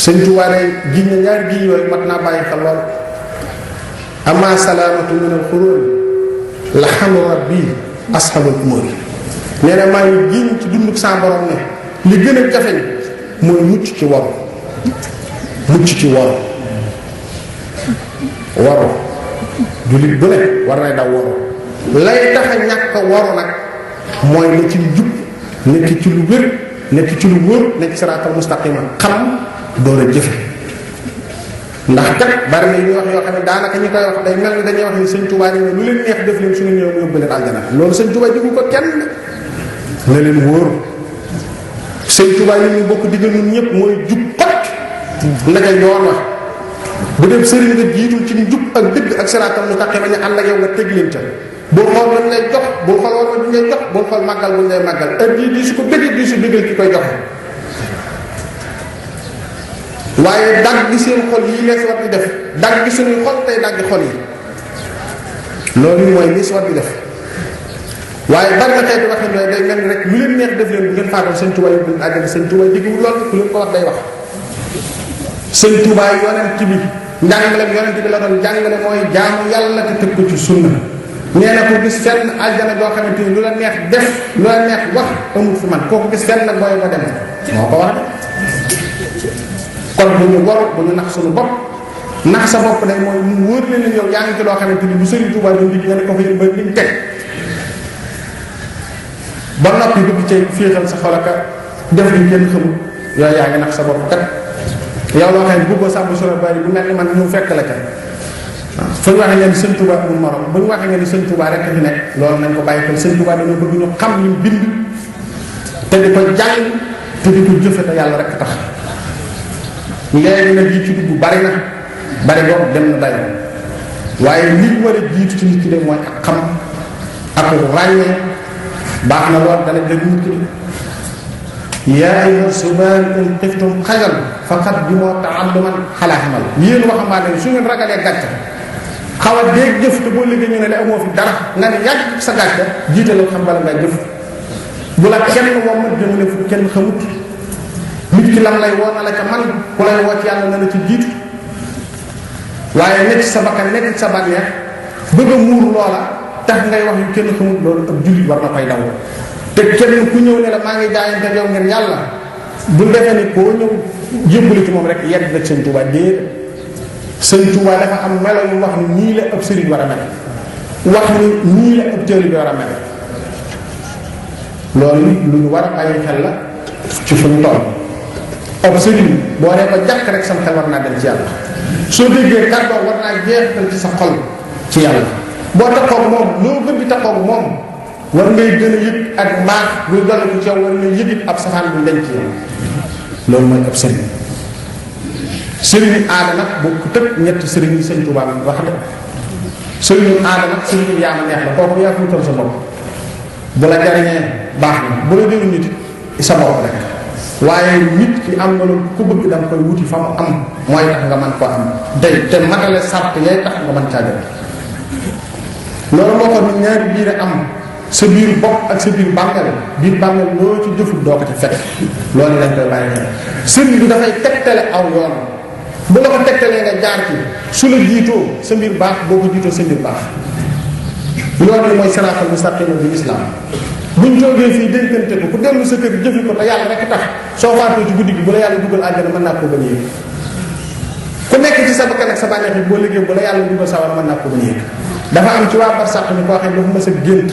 sëñ Tuubaa day giñ na ñaari giñ yooyu mat naa bàyyi xel lool. amma salaamatu min al xuróori la xamu rabbi ashabul umuri. nee na maa ngi giñ ci dunduk sa borom ne li gën a jafe mooy mucc ci waru. mucc ci waru. waru jullit bu ne war nay daw waru. lay tax a ñàkk waru nag mooy ne ci jub nekk ci lu wér nekk ci lu wóor nekk siraatal mustaqima xam door a jëfe. ndax kat bari na ñuy wax yoo xam ne daanaka ñi koy wax day mel ni dañuy wax ni sëñ Tuubaa ne lu leen neex def leen su ngeen ñëw mu yóbbu leen aljana. loolu sëñ Tuubaa digu ko kenn na leen wóor. sëñ Tuubaa yi ñu bokk diggal ñun ñëpp mooy jub xot ndaka yoon wax bu dem sëriñ nga jiitul ci njub ak dëgg ak siraatal mustaqima ñu ànd ak yow nga teg leen ca. bul xool lañ lay jox bul xool war ma duñ lay jox bul xool màggal buñ lay màggal heure bii di su ko bëgg di su bëggal ki koy joxe. waaye dagg gi seen xol yi lees war di def dagg gi suñuy xol tey dagg xol yi loolu mooy lees war di def. waaye bari na xeeti waxin yooyu day mel ni rek lu leen neex def leen bu ngeen faatoon sëñ Tuubaa yóbbu leen àjjana. sëñ Tuubaa digguwul lool ku leen ko wax day wax. sëñ Tuubaa yonent bi njàngaleem yonent bi la doon jàngale mooy jaamu yàlla te tëg ko ci sunna. nee na ko gis fenn àjjana joo xamante ni lu la neex def lu la neex wax amul fi man kooku gis fenn nag booy ko dem moo ko wax de. kon bu ñu waru bu ñu nax suñu bopp nax sa bopp day mooy mu wóor leen ne yow yaa ngi ci loo xamante ni bu Sëriñ Tuubaa doon digg nga ne ko fa ba liñ teg ba noppi dugg ci féexal sa xol aka def li kenn xamul yooyu yaa ngi nax sa bopp kat. yow loo xam ne bëggoo sàmm solo bari bu mel ni man ñu fekk la ca fu ñu waxee ngeen sëñ Tuubaa amul morom bu ñu waxee ngeen sëñ Tuubaa rek fi nekk loolu nañ ko bàyyi xel. sëñ Tuubaa dañoo bëgg ñu xam ñu bind te di ko jàng te di ko jëfe te yàlla rek tax. léegi nag yi ci dugg bari na bari boobu dem na dayo waaye li ñu war a jiitu ci nit ki de mooy ak xam ak ràññee baax na lool dana dégg nit ki yaa ayyuha subaan in xiftum xajal faqaddimu ta'alluman xalaa xamal. yéen waxambaane su ngeen ragalee gàcce xaw a dégg jëf te boo liggéey ñu ne la amoo fi dara nga ne yàgg sa gàcce jiitalal xam bala ngay jëf. bu la kenn woo ma jëmale fu kenn xamut nit ki lam lay woo na la ca man ku lay woo ci yàlla na la ci jiitu. waaye nekk sa bakkan nekk sa bànneex bëgg a muur loola tax ngay wax yu kenn xamut loolu ab jullit war na koy daw. te kenn ku ñëw ne la maa ngi jaayante yow ngir yàlla bu defee ni koo ñëw jébbalu ci moom rek yedd nag sëñ Tuubaa déedéet. sëñ Tuubaa dafa am melo yu wax ni nii la ab sëriñ war a mel wax ni nii la ab taalibe war a mel. loolu lu ñu war a bàyyi xel la ci fu ñu toll. ab sëriñ boo dee ko jàkk rek sam xel war naa dem ci yàlla. soo déggee kàddoo war naa jeexital ci sa xol ci yàlla. boo taxaw moom loo gën di taxaw moom war ngay gën a yëg ak mbaax buy dolli ko ci yow war ngay yëgit ab safaan bu denc ci yow. loolu mooy ab sëriñ. sëriñu aada nag bu ko tëg ñetti sëriñ yi sëñ Tuubaa wax de sëriñu aada nag sëriñu yaa ma neex la kooku yaa fuutal sa bopp bu la jariñee baax na bu la jëriñ nit sa bopp rek. waaye nit ki am na lu ku bëgg da nga koy wuti fa mu am mooy tax nga mën koo am day te matale sart yay tax nga mën caa jot. loolu moo ko nit ñaari biir am sa biir bopp ak sa biir bàmmeel loo ci jëfut doo ko ci fekk. loolu lañ koy bàyyi xel. sëriñ bi dafay tegtale aw yoon bu la ko tegtalee nga jaar ci su la jiitoo sa mbir baax boo ko jiitoo sa mbir baax. loolu li mooy siraatal mustaqim bi islam. buñ toogee fii dénkante ko ku dellu sa kër jëfi ko te yàlla rek tax soo faatoo ci guddi gi bu la yàlla dugal àjjana mën naa koo bañ a yëg. ku nekk ci sa bakkan ak sa bànneex bi boo liggéey bu la yàlla dugal sawar mën naa koo bañ a yëg. dafa am ci waa barsàq ni koo xam ne dafa mës a gént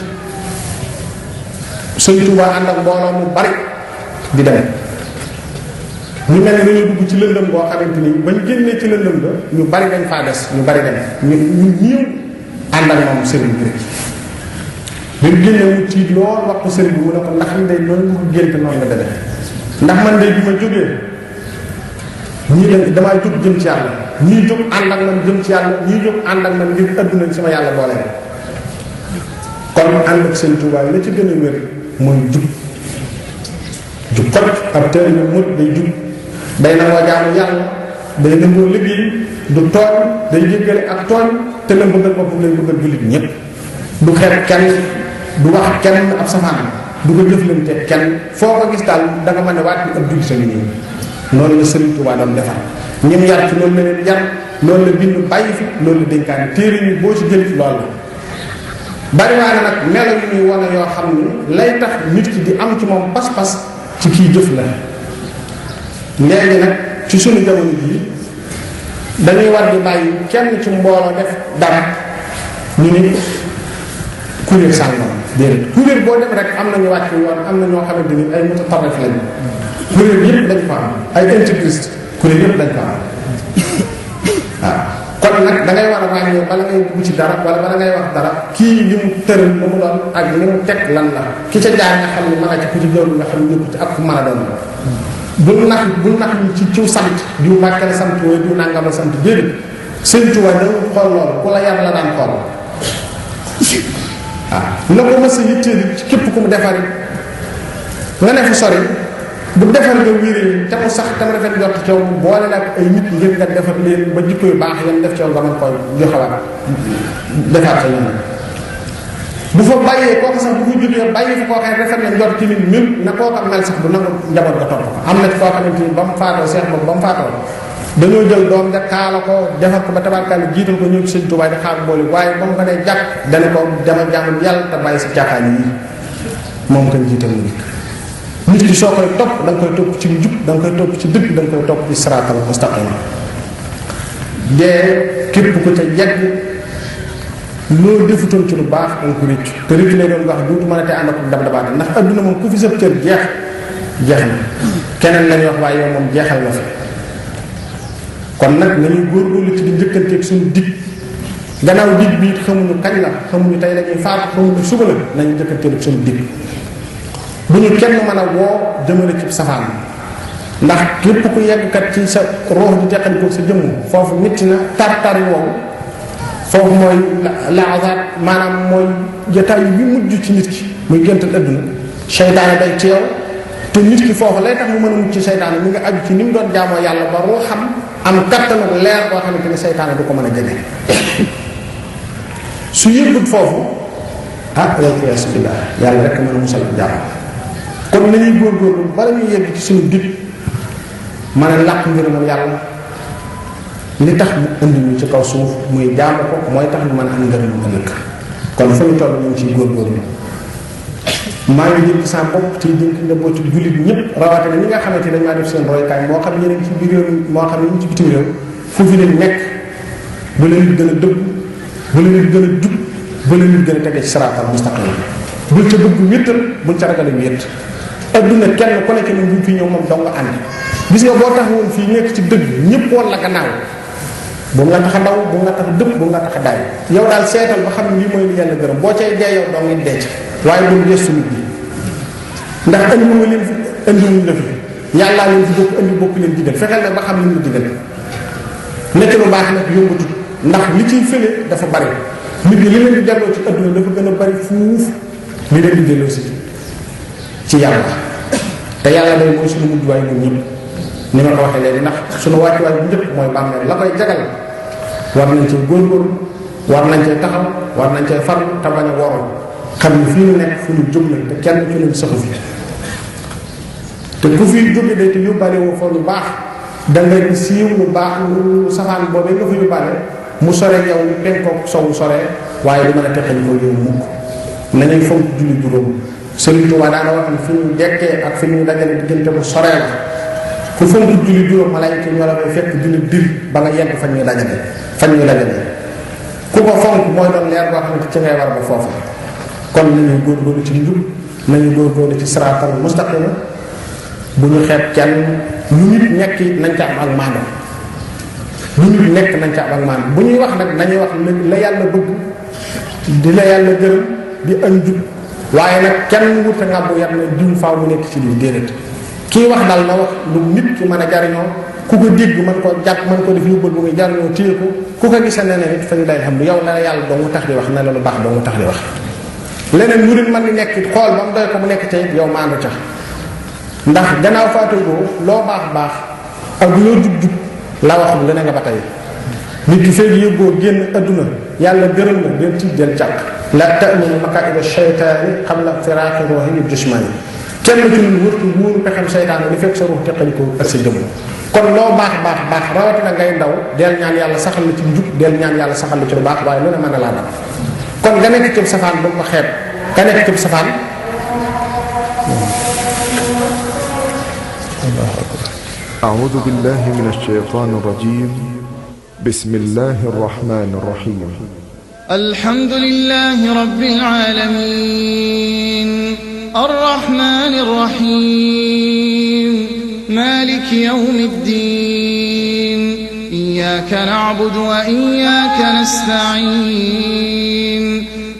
sëñ Tuubaa ànd ak mbooloo mu bari di dem ñu mel ni dañoo dugg ci lëndëm boo xamante ni bañ génnee ci lëndëm ba ñu bari dañ faa des ñu bari dem ñu ñiiw ànd ak moom sëriñ bi rek bi mu génnee mu tiit lool wax ko sëriñ bi mu ne ko ndax ndey noonu nga ko gént noonu nga demee ndax man de bi ma jógee ñii dem damaa jóg jëm ci yàlla ñii jóg ànd ak man jëm ci yàlla ñii jóg ànd ak man ngir adduna sama yàlla boole kon ànd ak sëñ Tuubaa la ci gën a wér mooy jub kot ab teel na mut day jub day nangoo jaamu yàlla day nangoo liggéey du tooñ day jéggale ak tooñ te la bëggal boppam lay bëggal jullit ñépp du xeet kenn du wax kenn ab safaan du ko jëflante kenn foo ko gis daal da nga mën ne waat bi ab jullit sa ngi nii noonu la Sëriñ Tuubaa doon defar ñim yar ci loolu la leen yar loolu la bind bàyyi fi loolu la dénkaane téere yi boo ci jël fi loolu la bariwaane nag melo yu ñuy wane yoo xam ni lay tax nit ki di am ci moom pas-pas ci kii jëf la léegi nag ci sunu jamono jii dañuy war di bàyyi kenn ci mbooloo def dara ñu ni kuréel sàngam déedéet kuréel boo dem rek am na ñu wàcc yoon am na ñoo xamante ni ay mutatarrif lañu kuréel yëpp dañ ko am ay intégriste kuréel yëpp dañ ko am waaw kon nag da ngay war a wàññi bala ngay dugg ci dara wala bala ngay wax dara kii li mu tëral lu mu doon ak li mu teg lan la ki ca jaar nga xam ne ma nga ci ku ci jawlu nga xam ne ñëpp ci ak ku mën a doon bul nax ñu ci ciw sant diw Mbàkke la sant wala diw nangam la sant déedéet Sëñ Tuubaa dañu xool loolu ku la yar la daan xool waaw na ko mës a yitteel ci képp ku mu defari nga ne fu sori bu defar nga wéeree te mu sax tam rafet jot ci yow boole la ak ay nit ngir nga defar leen ba jikko yu baax yam def ci yow nga mën koy joxewaat defaat sa yoon bu fa bàyyee kooku sax bu ko jógee bàyyi fa koo xam ne rafet na njort ci nit même na kooku mel sax du nangu njaboot nga topp ko am na ci koo xamante ni ba mu faatoo seex boobu ba mu faatoo dañoo jël doom nga kaala ko defar ko ba tabarkaale jiital ko ñëw ci Sëñ Tuubaa di xaar boole waaye ba mu ko nee jàkk dana ko dama jàmm yàlla te bàyyi si caaxaan yi moom koy jiital mu dikk nit ki soo koy topp da nga koy topp ci njub da nga koy topp ci dëgg da nga koy topp ci siraatal mustaqim dee képp ku ca yegg loolu defutoon ci lu baax da nga ko réccu te réccu lay doon wax duutu mën a te ànd ak dab dabaate ndax adduna moom ku fi sab cër jeex na keneen lañuy wax waaye yow moom jeexal nga fi kon nag nañuy góorgóorlu ci di njëkkanteeg suñu dig gannaaw dig bi it xamuñu kañ la xamuñu tey la ñuy faatu xamuñu suba la nañu njëkkanteeg suñu dig bu ñu kenn mën a woo jëmale ci safaan ndax képp ku yeggkat ci sa roox di teqalikoo sa jëmm foofu métti na tar-tari woowu foofu mooy laazat maanaam mooy jotaay bi mujj ci nit ki muy géntal adduna seytaane day teew te nit ki foofu lay tax mu mën a mucc ci seytaane mi nga aju ci ni mu doon jaamoo yàlla ba roo xam am kattanu leer boo xamante ni seytaane du ko mën a jege su yëggut foofu ah wal-iyaazu billaah yàlla rek mën a musal ak jàmm kon nañuy góorgóorlu bala ñuy yegg ci suñu dig mën a làq ngërëmal yàlla li tax mu indi ñu ci kaw suuf muy jaamu ko mooy tax ñu mën a am ngërëmal ëllëg kon fu ñu toll ñu ngi ciy góorgóorlu maa ngi dénk sa bopp ci dénk njabootu jullit ñëpp rawatina ñi nga xamante dañ maa def seen roykaay moo xam ñeneen ci biir réew moo xam ne ñu ci bitim réew foofu leen nekk ba la nit gën a dëgg ba la nit gën a jub ba la nit gën a tege ci siraatal mustaqim bul ca bëgg wéttal bul ca ragal wét adduna kenn ku nekk ne buñ fi ñëw moom dong nga ànd gis nga boo tax woon fii nekk ci dëgg ñëpp woon la gannaaw bu nga tax a ndaw bu nga tax a dëpp bu nga tax a daay yow daal seetal ba xam ne lii mooy li yàlla gërëm boo cay dee yow dong nit dee ci waaye bul gestu nit ñi ndax andi nga leen fi andi wuñ la fi yàllaa leen fi bokk andi bokk leen digal fexeel nag ba xam li mu digal nekk lu baax nag yombatul ndax li ciy fële dafa bari nit ñi li leen di delloo ci adduna dafa gën a bari fuuf li leen di delloo si ci yàlla te yàlla day mooy suñu mujjuwaay ñun ñëpp ni ma ko waxee léegi ndax suñu wàccuwaay bu njëkk mooy bàmmeel la koy jagal war nañ cee góorgóorlu war nañ cee taxaw war nañ cee farlu te bañ a woroon xam ni fii ñu nekk fu ñu jóg la te kenn ci ñu saxu fi te ku fi jóge day te yóbbaale woo fa lu baax da ngay siiw lu baax lu safaan boobee nga fa yóbbaale mu sore yow ni penkook sowu sore waaye du mën a teqali ko yow mukk nañuy fonk julli juróom Sëriñ Tuubaa daana wax ne fi ñu dekkee ak fi ñu dajale diggante bu soree la ku fonk julli juróom malaayika ñoo la koy fekk dina dir ba nga yegg fañ ñuy dajale ku ko fonk mooy doon leer boo xam ne ci ngay war ba foofu kon nañuy góorgóorlu ci njub nañu góorgóorlu ci siraatal mustaqim bu ñu xeeb kenn lu nit nekk nañ ca am ak maandu lu nit nekk nañ ca am ak maandu bu ñuy wax nag nañuy wax la yàlla bëgg di la yàlla gërëm di ak njub waaye nag kenn wut a ngàbbu yar na diw faaw mu nekk ci lii déedéet kii wax daal na wax lu nit ki mën a jariñoo ku ko dégg mën koo jàpp mën ko def yóbbal bu muy jariñoo téye ko ku ko gisa neneen it fa ñu lay xam yow la yàlla doo mu tax di wax ne la lu baax doo mu tax di wax leneen lu nit mën di nekk xool ba mu doy ko mu nekk ca it yow maandu ca ndax gannaaw faatagoo loo baax ak loo jub la waxul leneen nga ba tey nit ki feeg yëggoo génn adduna yàlla gërëm na del tiit del jàq la ta'minu maqaa'ida shaytaani qabla firaaxi ruuhi jismani kenn ci ñun wërtu wóoru pexem seytaane li fekk sa ruux teqali ko ak sa jëmm kon loo baax baax baax rawatina ngay ndaw del ñaan yàlla saxal la ci njub del ñaan yàlla saxal la ci lu baax waaye lu ne mën na laa dal kon nga nekk ci safaan bu ko xeeb nga nekk ci safaan أعوذ بالله من الشيطان الرجيم بسم الله الرحمن الرحيم الحمد لله رب العالمين الرحمن الرحيم مالك يوم الدين إياك نعبد وإياك نستعين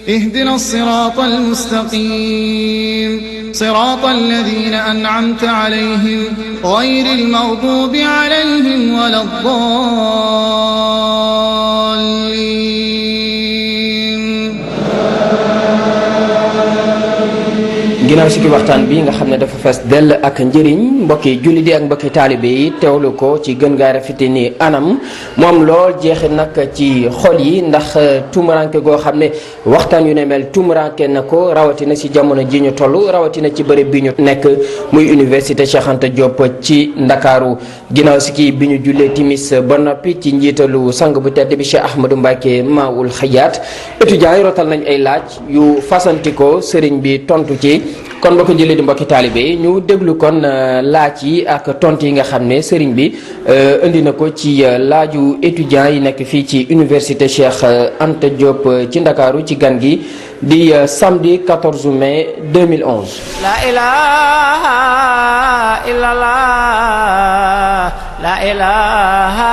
اهدنا الصراط المستقيم صراط الذين أنعمت عليهم غير المغضوب عليهم ولا الضالين. ginnaaw si ki waxtaan bi nga xam ne dafa fees dell ak njëriñ mbokki julli di ak mbokki taalibe yi teewlu ko ci gën gaa rafete ni anam moom lool jeexi nag ci xol yi ndax tumuranke goo xam ne waxtaan yu ne mel tumuranke na ko rawatina si jamono ji ñu toll rawatina ci bërëb bi ñu nekk muy université Cheikh Anta Diop ci Ndakaaru ginnaaw si ki bi ñu jullee timis ba noppi ci njiitalu sang bu tedd bi Cheikh Ahmadou Mbacké Maoul Hayaat étudiants yi rotal nañ ay laaj yu fasantikoo sëriñ bi tontu ci kon mbokki jëlee di mbokki taalibe yi ñu déglu kon laaj yi ak tontu yi nga xam ne sëriñ bi indi na ko ci laaju étudiants yi nekk fii ci université Cheikh Anta Diop ci Ndakaaru ci gan gi di samedi 14 mai 2011. La ilaha illallah la ilaha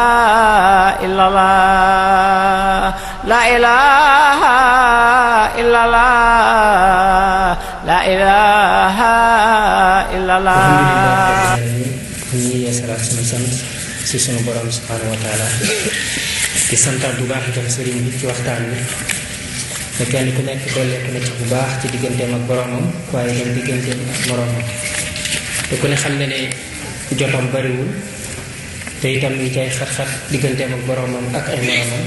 illallah la ilaha illallah la ilaha illallah. ñi yeesalaat sunu sant si sunu borom subhanahu wa taala di santaat bu baax itam sëriñ bi ci waxtaan bi te kenn ku nekk dolleeku na ci bu baax ci digganteem ak boromam waaye itam digganteem ak moromam te ku ne xam ne ne jotam bariwul te itam yi cay xat-xat digganteem ak boromam ak ay moromam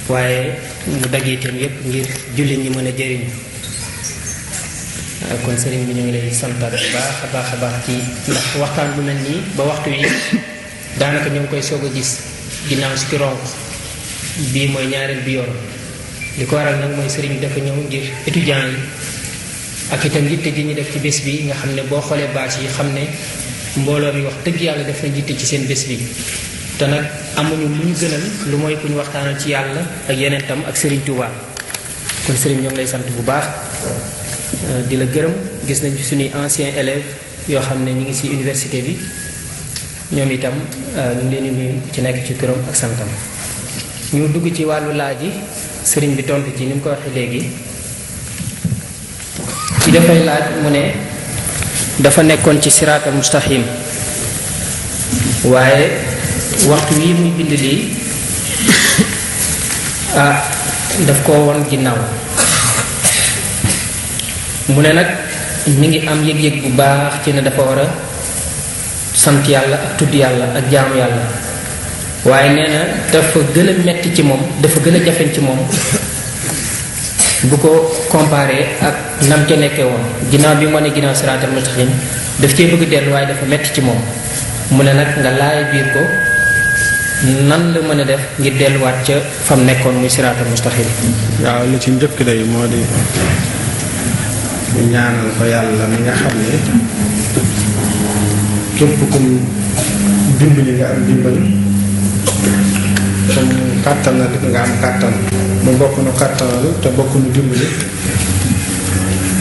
waaye mu dagg itam yépp ngir jullit ñi mën a jëriñu. kon sëriñ bi ñu ngi lay santaat bu baax a baax ci ndax waxtaan bu mel nii ba waxtu yi daanaka ñoo ngi koy soog a gis ginnaaw si ki ronk bii mooy ñaareel bi yoon li ko waral nag mooy sëriñ bi dafa ñëw ngir étudiants yi ak itam yitte ji ñu def ci bés bi nga xam ne boo xoolee bâche yi xam ne mbooloo mi wax dëgg yàlla def na yitte ci seen bés bi te nag amuñu lu ñu gënal lu mooy ku ñu waxtaanal ci yàlla ak yeneen tam ak sëriñ Touba kon sëriñ ñoo ngi lay sant bu baax di la gërëm gis nañ ci suñuy anciens élèves yoo xam ne ñu ngi ci université bi ñoom itam ñu ngi leen di nuyu ci nekk ci turam ak santam ñu dugg ci wàllu laaj yi sëriñ bi tontu ci ni mu ko waxee léegi ci dafay laaj mu ne dafa nekkoon ci siraatal mustaqim waaye waxtu wii muy bind lii daf koo won ginnaaw mu ne nag mi ngi am yëg-yëg bu baax ci ne dafa war a sant yàlla ak tudd yàlla ak jaamu yàlla waaye nee na dafa gën a metti ci moom dafa gën a jafeñ ci moom bu ko comparé ak nam ca nekkee woon ginnaaw bi mu ne ginnaaw siraatal mustaqim daf cee bëgg dellu waaye dafa metti ci moom mu ne nag nga laay biir ko nan la mën a def ngir delluwaat ca fam nekkoon muy siraatal mustaqim. waaw li ci njëkk day moo di ñaanal ko yàlla mi nga xam ne képp kum dimbali nga am dimbali kum kàttanal nga am kàttan mu bokk nu kàttanal te bokk nu dimbali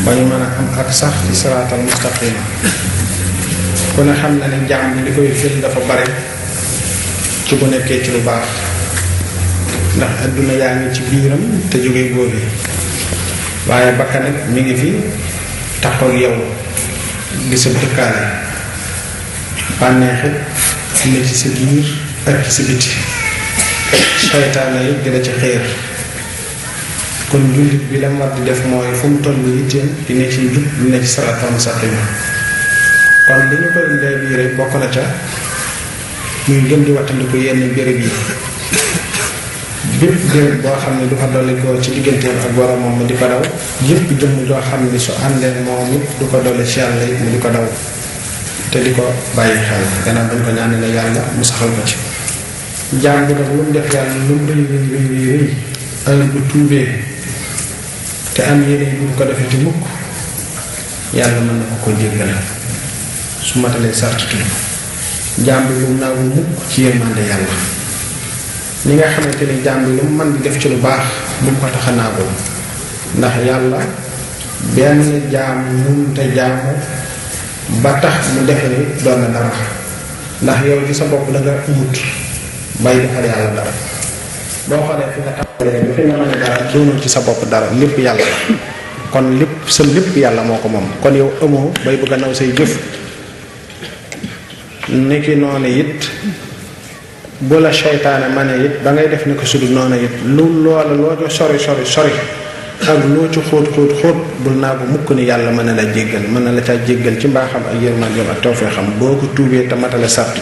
ba ñu mën a am ak sax ci siraatal mustaqim ku ne xam na ne jàmm li koy fil dafa bari ci bu nekkee ci lu baax ndax adduna yaa ngi ci biiram te jógee góobi waaye bakkan nag mi ngi fi taxoog yow di sa dëkkaale bànneexit ne ci sa biir ak ci sa biti seytaane yi di la ci xeer kon jullit bi la war di def mooy fu mu toll yitteem di ne ci njub di ne ci siraatal mustaqim kon li ñu koy ndee bii rek bokk na ca muy gën di wattandiku yenn béréb yi bépp béréb boo xam ne du fa dolli ko ci digganteem ak boromam mu di ko daw yépp jëmm joo xam ne su àndee moom it du ko dolli ci yàlla it mu di ko daw te di ko bàyyi xel gannaaw bañ ko ñaanale yàlla mu saxal ko ci jaam bi nag lu mu def yàlla lu mu rëy rëy heure bu tuubee te am yéene bu ko defee ci mukk yàlla mën na ko jéggal su matalee sart tuub jaam bi lu mu naagu mukk ci yërmande yàlla li nga xamante ni jaam bi lu mu mën di def ci lu baax bu mu ko tax a naagoo ndax yàlla benn jaam mënut a jaamu ba tax mu defe ni doon na dara ndax yow ci sa bopp da nga umut bay defal yàlla dara boo xoolee fi nga tàmbalee bi fi nga mën a dara doonul ci sa bopp dara lépp yàlla la kon lépp sa lépp yàlla moo ko moom kon yow amoo bay bëgg a naw say jëf niki noonu it bu la seytaane ma ne it ba ngay def ni ko sudul noonu it lu loola loo ci sori ak loo ci xóot bul naa ko mukk ni yàlla mën na la jéggal mën na la caa jéggal ci mbaaxam ak yërmandeem ak tawfeexam boo ko tuubee te matale sart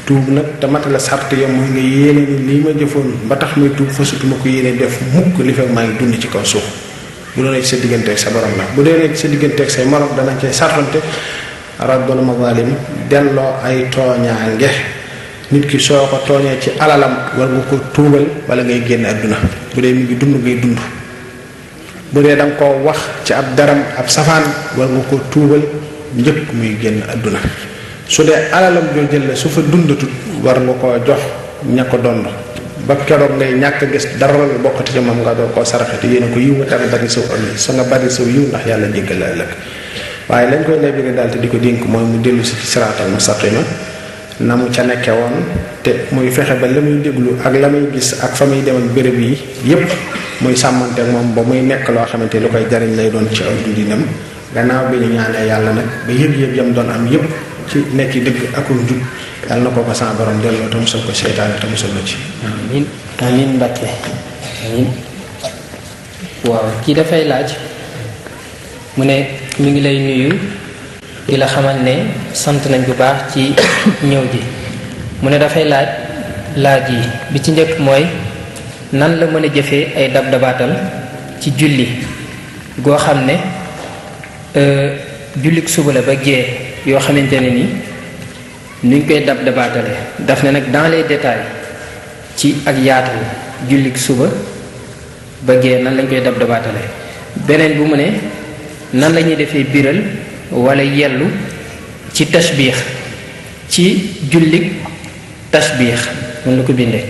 tuub nag te matale sart yow mooy nga yéene ni lii ma jëfoon ba tax muy tuub fasutuma ko yéene def mukk li fekk maa ngi dund ci kaw suuf bu doonee ci sa digganteeg sa borom la bu dee ci sa digganteeg say morom danañ cay sartante raddul mazalim delloo ay tooñaange nit ki soo ko tooñee ci alalam war nga ko tuubal wala ngay génn àdduna bu dee mi ngi dund ngay dund bu dee danga koo wax ci ab daram ab safaan war nga ko tuubal njëkk muy génn àdduna su dee alalam joo jël la su fa dundatut war nga koo jox ña ko dond ba keroog ngay ñàkk gis dara la bokkati ci moom nga door koo saraxe te yéene ko yiw te bari saw ëllëg sa nga bari saw yiw ndax yàlla jéggal la ëllëg waaye lañ koy lebiri daal te di ko dénk mooy mu dellu si ci siraatal mustaqima na mu ca nekke woon te muy fexe ba la muy déglu ak la muy gis ak fa muy demal béréb yi yépp muy sàmmante ak moom ba muy nekk loo xamante lu koy jariñ lay doon ci aw dundinam gannaaw bi ñu ñaanee yàlla nag ba yëg-yëg yam doon am yépp ci nekk dëgg ak njub yàlla na ko sa borom delloo te musal ko seytaane te musal na ci amiin amiin Mbàkke amiin waaw kii dafay laaj mu ne mi ngi lay nuyu di la xamal ne sant nañ bu baax ci ñëw ji mu ne dafay laaj yi bi ci njëkk mooy nan la mën a jëfee ay dab-dabaatal ci julli goo xam ne jullik suba la ba gee yoo xamante ne ni nuñ koy dab-dabaatale daf ne nag dans les détails ci ak yaatal jullik suba ba gee nan lañ koy dab-dabaatale beneen bu mu ne nan la ñuy defee biral wala yellu ci tashbiix ci jullik tashbiix noonu la ko bindee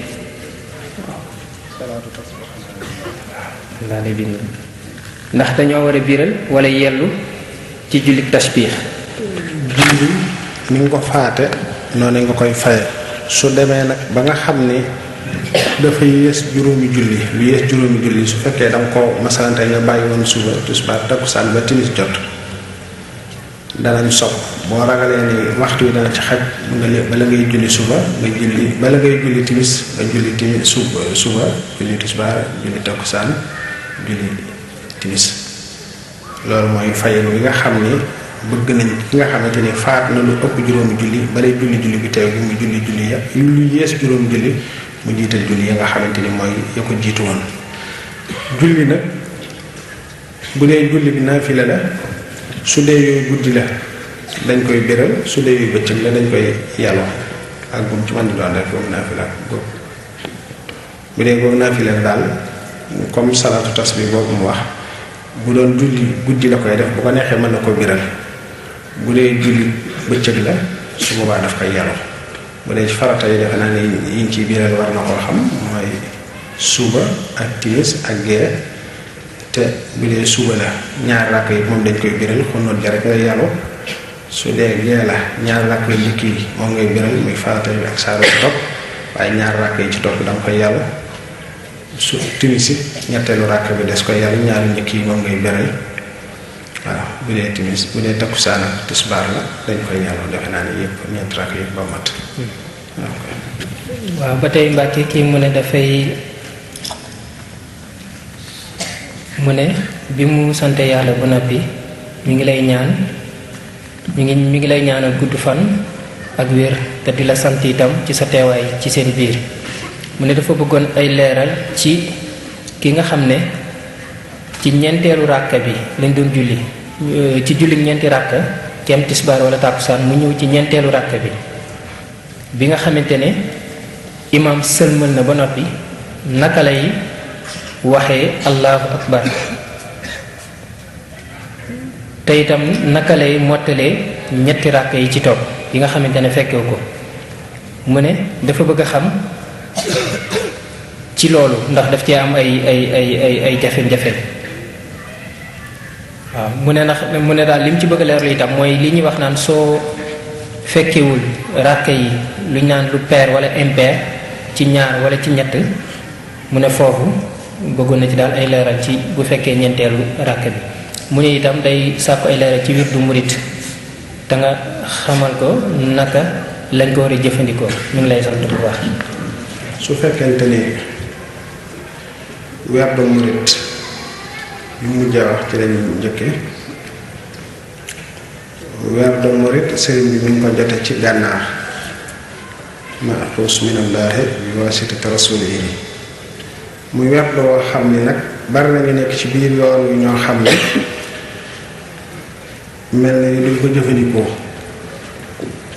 laa lay bind ndax dañoo war a biral wala yellu ci jullik tashbiix julli ni nga ko faate noonu nga koy faye su demee nag ba nga xam ni dafa yées juróomi julli lu yées juróomi julli su fekkee da nga ko masalante nga bàyyi woon suba tisbaar takkusaan ba timis jot danañ sopp boo ragalee ni waxtu wi dana ci xaj bala ngay julli suba nga julli bala ngay julli timis nga julli timis suba julli tisbaar julli takkusaan julli timis loolu mooy fayin wi nga xam ni bëgg nañ ki nga xamante ni faat na lu ëpp juróomi julli balay julli bi teew gi mu julli ya lu yées juróomi julli mu jiital julli ya nga xamante ni mooy ya ko jiitu woon julli nag bu dee julli bi naafila la su dee yooyu guddi la dañ koy béral su dee yooyu bëccëg la dañ koy yàlloo ak bu mu ci mën di doon rek boobu naafila boobu bu dee boobu naafila la daal comme salaatu tasbih boobu mu wax bu doon julli guddi la koy def bu ko neexee mën na ko béral bu dee julli bëccëg la su boobaa daf koy yàlloo bu dee ci farata yi defe naa ne yiñ ciy biiral war na koo xam mooy suba ak timis ak gee te bu dee suba la ñaar ràkk yi moom dañ koy biral xonnoot ja rek ngay yàllu su dee gee la ñaar ràkk yi njëkk yi moom ngay biral muy farata yi ak saaru ci topp waaye ñaar ràkk yi ci topp danga koy yàllu su timis it ñetteelu ràkk bi des koy yàllu ñaari njëkk yi moom ngay biral waaw bu dee timis bu dee takkusaan ak tisbaar la dañ koy yàllu defe naa ne yëpp ñeent ràkk yëpp ba mat waaw ba tey Mbàkke kii mu ne dafay mu ne bi mu sante yàlla ba noppi mi ngi lay ñaan mi ngi lay ñaanal gudd fan ak wér te di la sant itam ci sa teewaay ci seen biir mu ne dafa bëggoon ay leeral ci ki nga xam ne ci ñeenteelu ràkka bi lañ doon julli ci julli ñeenti ràkka kem tisbaar wala tàkkusaan mu ñëw ci ñeenteelu ràkka bi nga xamante ne imam sëlmal na ba noppi naka lay waxee allahu akbar te itam naka lay mottalee ñetti ràkka yi ci topp yi nga xamante ne fekkewu ko mu ne dafa bëgg a xam ci loolu ndax daf ci am ay jafe-jafe waaw mu ne daal li mu ci bëgg a leerlu itam mooy li ñuy wax naan soo fekkewul ràkka yi lu ñu naan lu pair wala impair ci ñaar wala ci ñett mu ne foofu bëggoon na ci daal ay leeral ci bu fekkee ñeenteelu ràkka bi mu ne itam day sàkku ay leeral ci wirdu murit te nga xamal ko naka lañ ko war a jëfandikoo ñu ngi lay sant bu baax. su fekkente ni wirdu murit yu mujjee wax ci lañu njëkke wirdu murit sëriñ bi mi ngi ko jote ci gànnaar maxuus minallaahi bi waasitati rasuulihi muy wirdu woo xam ni nag bari nañu nekk ci biir yoon wi ñoo xam ne mel na ni duñ ko jëfandikoo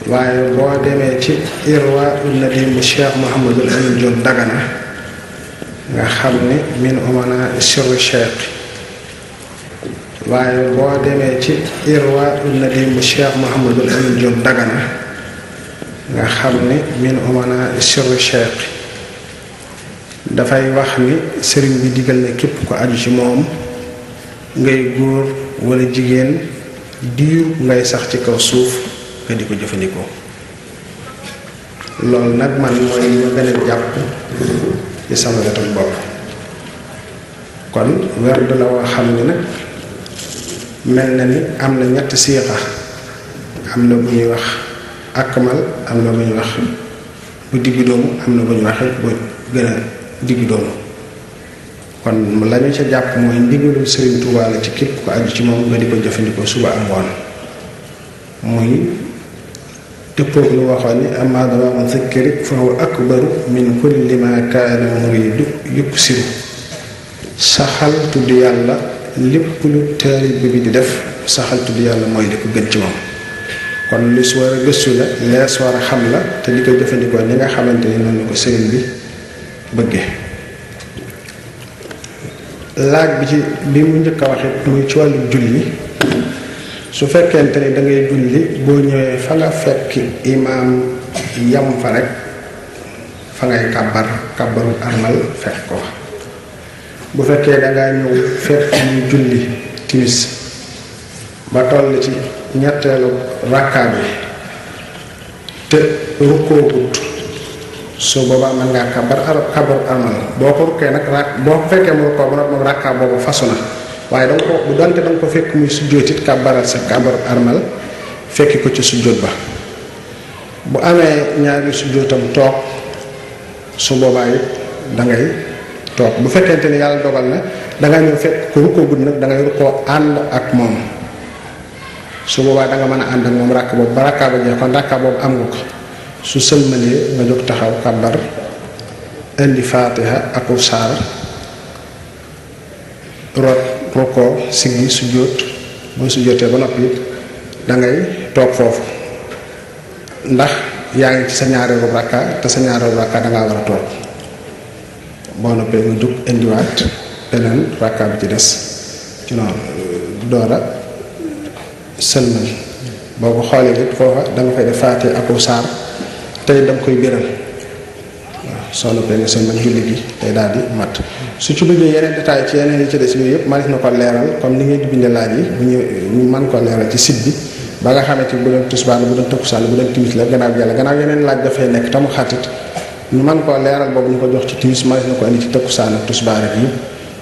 waaye boo demee ci irwa ul nadim Cheikh Mouhamadul Amin Diop Dagana nga xam ni min umana sirru cheikh waaye boo demee ci irwa ul nadim Cheikh Mouhamadul Amin Diop Dagana nga xam ni min umana sirru cheikh dafay wax ni sëriñ bi digal na képp ko aju ci moom ngay góor wala jigéen diir ngay sax ci kaw suuf nga di ko jëfandikoo loolu nag man mooy ma gën a jàpp ci sama wetam bopp kon werd la woo xam ne nag mel na ni am na ñetti siixa am na bu ñuy wax akmal am na bu ñuy wax bu diggu doomu am na bu ñuy waxee bu gën a diggu doomu kon la ñu ca jàpp mooy ndigalul Sëriñ Tuubaa la ci képp ko aju ci moom nga di ko jëfandikoo suba ak ngoon muy dëppoog lu waxoon ni amma dawaamu zikri fa huwa akbaru min kulli ma kaana muridu yuksiru saxal tudd yàlla lépp lu taalibe bi di def saxal tudd yàlla mooy li ko gën ci moom kon lu si war a gëstu la lees war a xam la te di ko jëfandikoo ni nga xamante ni noonu ko sëriñ bi bëggee laaj bi ci bi mu njëkk a waxe muy ci wàllu julli su fekkente ni da ngay julli boo ñëwee fa nga fekk imaam yam fa rek fa ngay kàbbaru armal fekk ko bu fekkee dangaa ñëw fekk muy julli timis ba toll ci ñetteelu rakkaa bi te rukkoogut su boobaa mën ngaa kàbbaru armal boo ko rukkee nag boo ko fekkee mu rukkoo ba nag moom rakkaa boobu fasu na waaye danga ko bu donte danga ko fekk muy sujjóotit kàbbaral sa kàbbaru armal fekki ko ci sujjóot ba bu amee ñaari sujjóotam toog su boobaa it dangay toog bu fekkente ni yàlla dogal na danga ñëw fekk ko rukkoo gudd nag dangay rukkoo ànd ak moom su boobaa danga mën a ànd ak moom ràkk boobu ba ràkkaa ba jeex kon ràkkaa boobu am nga ko su sëlmalee nga jóg taxaw kàbbar indi faatiha ak saar rot rukkoo siggi sujjóot boo sujjóotee ba noppi it dangay toog foofu ndax yaa ngi ci sa ñaareelu rakka te sa ñaareelu rakka dangaa war a toog boo noppee nga jóg indiwaat beneen rakka bi ci des ci noonu doora sëlmal boo ko xoolee it foofa danga fay def faate aku saar tey danga koy biral waaw soo noppee nga sëlmal julli gi tey daal di mat su ci duggee yeneen détail ci yeneen yi ci des yooyu yëpp manis na ko leeral comme ni ngay di binde laaj yi bu ñu mën ko leeral ci site bi ba nga xamante bu doon tisbaar bu doon takkusaan bu doon timis la gannaaw yàlla gannaaw yeneen laaj dafay nekk tamu xatit ñu mën koo leeral boobu ñu ko jox ci timis manis na ko indi ci takkusaan ak tisbaar ak yi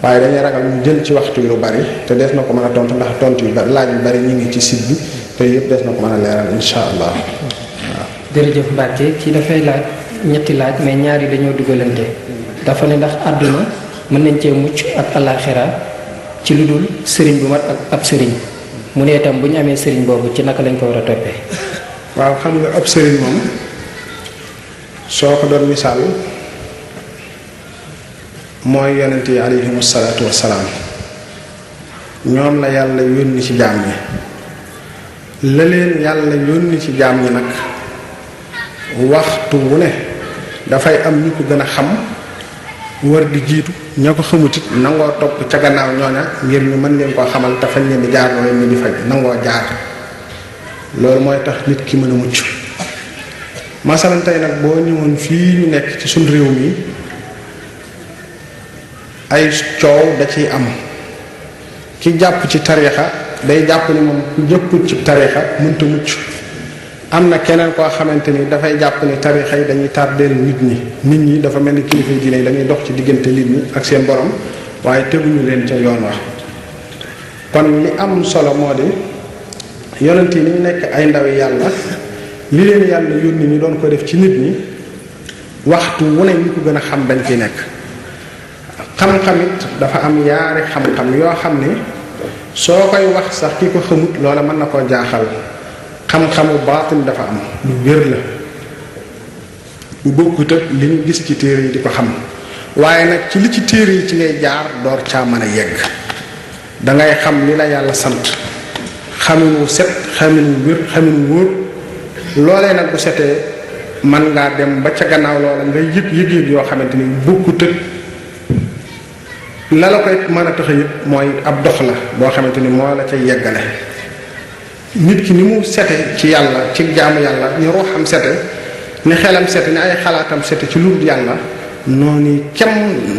waaye dañuy ragal ñu jël ci waxtu yu lu bari te des na ko mën a tontu ndax tontu yu bari laaj yu bari ñu ngi ci site bi te yëpp des na ko mën a leeral insha allah waaw. jërëjëf Mbacke kii dafay laaj ñetti laaj mais ñaari dañoo dugalante dafa ne ndax àdduna mën nañ cee mucc ak alaxira ci lu dul sëriñ bu mat ak ab sëriñ mu ne itam bu ñu amee sëriñ boobu ci naka lañ ko war a toppee. waaw xam nga ab sëriñ moom soo ko doon misaal mooy yonent yi alayhimu salaatu wassalaam. ñoom la yàlla yónni ci jaam ñi. la leen yàlla yónni ci jaam ñi nag waxtu wu ne dafay am ñu ko gën a xam war di jiitu ña ko xamutit nangoo topp ca gannaaw ñooña ngir ñu mën leen koo xamal te fañ leen di jaar loolu ñu di faj nangoo jaar. loolu mooy tax nit ki mën a mucc. masalan tey nag boo ñëwoon fii ñu nekk ci suñ réew mi ay coow da ciy am ki jàpp ci tariixa day jàpp ni moom ku jëpput ci tariixa mënta mucc. am na keneen koo xamante ni dafay jàpp ni tariixa yi dañuy tardeel nit ñi dafa mel ni kilifa diine yi dañuy dox ci diggante nit ñi ak seen borom waaye teguñu leen ca yoon wax. kon li am solo moo di yonent yi ni ñu nekk ay ndawi yàlla li leen yàlla yónni ñu doon ko def ci nit ñi waxtu wu ne ñu ko gën a xam dañ ciy nekk. xam-xamit dafa am yaari xam-xam yoo xam ni soo koy wax sax ki ko xamut loola mën na koo jaaxal. xam-xamu baatin dafa am lu wér la bu bokkut ak li ñu gis ci téere yi di ko xam waaye nag ci li ci téere yi ci ngay jaar door caa mën a yegg dangay xam li la yàlla sant xamin wu set xamin wu wér xamin wu wóor loolee nag bu setee man ngaa dem ba ca gannaaw loola ngay yëg yoo xamante ni bokkut ak la la koy mën a tax a yëg mooy ab dox la boo xamante ni moo la ca yeggale. nit ki ni mu sete ci yàlla ci jaamu yàlla ni ruuxam sete ni xelam sete ni ay xalaatam sete ci lu dul yàlla noonu kem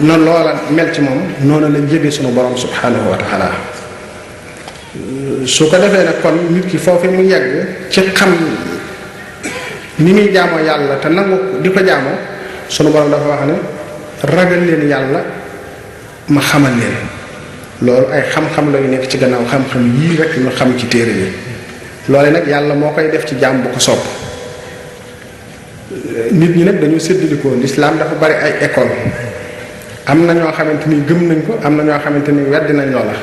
na loola mel ci moom noonu la jege sunu borom subhanahu wa taala. su ko defee nag kon nit ki foofu mu yegg ci xam ni muy jaamoo yàlla te nangu di ko jaamoo sunu borom dafa wax ne ragal leen yàlla ma xamal leen. loolu ay xam-xam la yu nekk ci gannaaw xam-xam yii rek ñu xam ci téere yi. loole nag yàlla moo koy def ci jaam bu ko sopp. nit ñi nag dañu séddalikoo lislaam dafa bari ay école am na ñoo xamante ni gëm nañ ko am na ñoo xamante ni weddi nañ loola.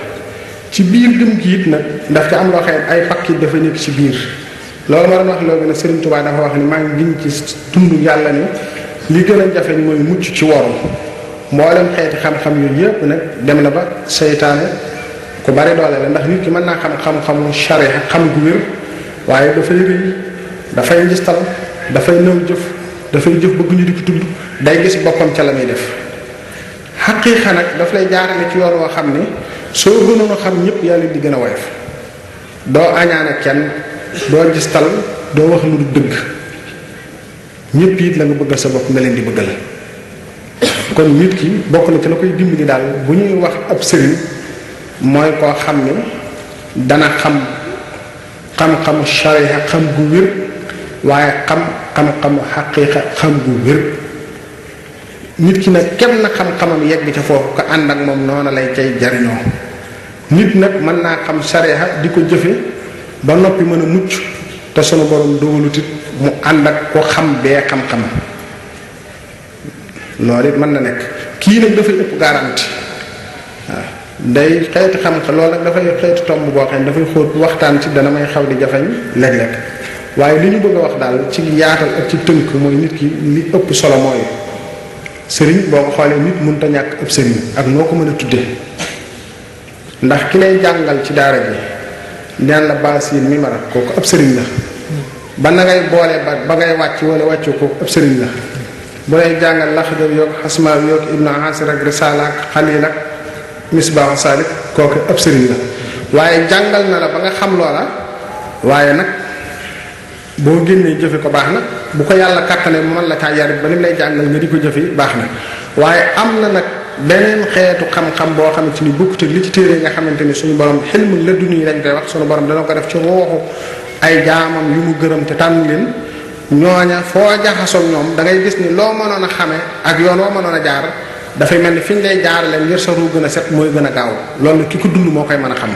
ci biir gëm gi it nag daf ci am loo xam ne ay pakki dafa nekk ci biir loolu ma doon wax loolu nag Serigne Touba dafa wax ni maa ngi giñ ci tund yàlla ni li gën a jafeñ mooy mucc ci woru. mboolem xeeti xam-xam yooyu yëpp nag dem na ba seytaane ku bari doole la ndax nit ki mën naa xam-xamu sharia xam gu wér waaye dafay rëy dafay njistal dafay nëw jëf dafay jëf bëgg ñu di ko tudd day gis boppam ca la muy def. xaqiiqa nag daf lay jaarale ci yoon woo xam ne soo gënoon a xam ñëpp yàlla di gën a woyof doo añaane kenn doo njistal doo wax lu du dëgg ñëpp it la nga bëggal sa bopp nga leen di bëggal. kon nit ki bokk na ci la koy dimbali daal bu ñuy wax ab sëriñ mooy koo xam ne dana xam-xamu sharia xam gu wér waaye xam-xamu xaqiiqa xam gu wér. nit ki nag kenn na xam-xamam yegg ca foofu ko ànd ak moom noonu lay cay jariñoo. nit nag mën naa xam sharia di ko jëfe ba noppi mën a mucc te sunu borom dogalutit mu ànd ak ko xam bee xam-xam. loolu it mën na nekk kii nag dafay ëpp garanti waaw day xeeti xam-xam loolu nag dafay xeeti tomb boo xam ne dafay xóot waxtaan ci dana may xaw di jafeñ léeg-léeg waaye li ñu bëgg a wax daal ci yaatal ak ci tënk mooy nit ki li ëpp solo mooy sëriñ boo ko xoolee nit mënut a ñàkk ëpp sëriñ ak noo ko mën a tuddee ndax ki lay jàngal ci daara ji neen la baasiin mi mara kooku ëpp sëriñ la ba na ngay boole ba ngay wàcc wala wàccu kooku ëpp sëriñ la bu lay jàngal laxdar yoog xasma yoog ibnu asir ak risaala ak xalil ak misbaaxu saalik kooku ab sëriñ la waaye jàngal na la ba nga xam loola waaye nag boo génnee jëfe ko baax na bu ko yàlla kàttanee mu mën la caa yarit ba lim lay jàngal nga di ko jëfe baax na waaye am na nag beneen xeetu xam-xam boo xamante ni bokkut ak li ci téere nga xamante ni suñu borom xilmu la duni lañ koy wax suñu borom dana ko def ci ruuxu ay jaamam yu mu gërëm te tànn leen ñooña foo jaxasoog ñoom da ngay gis ni loo mënoon a xame ak yoon woo mënoon a jaar dafay mel ni fi ñu lay jaarale ngir sa ruu gën a set mooy gën a gaaw loolu ki ko dund moo koy mën a xam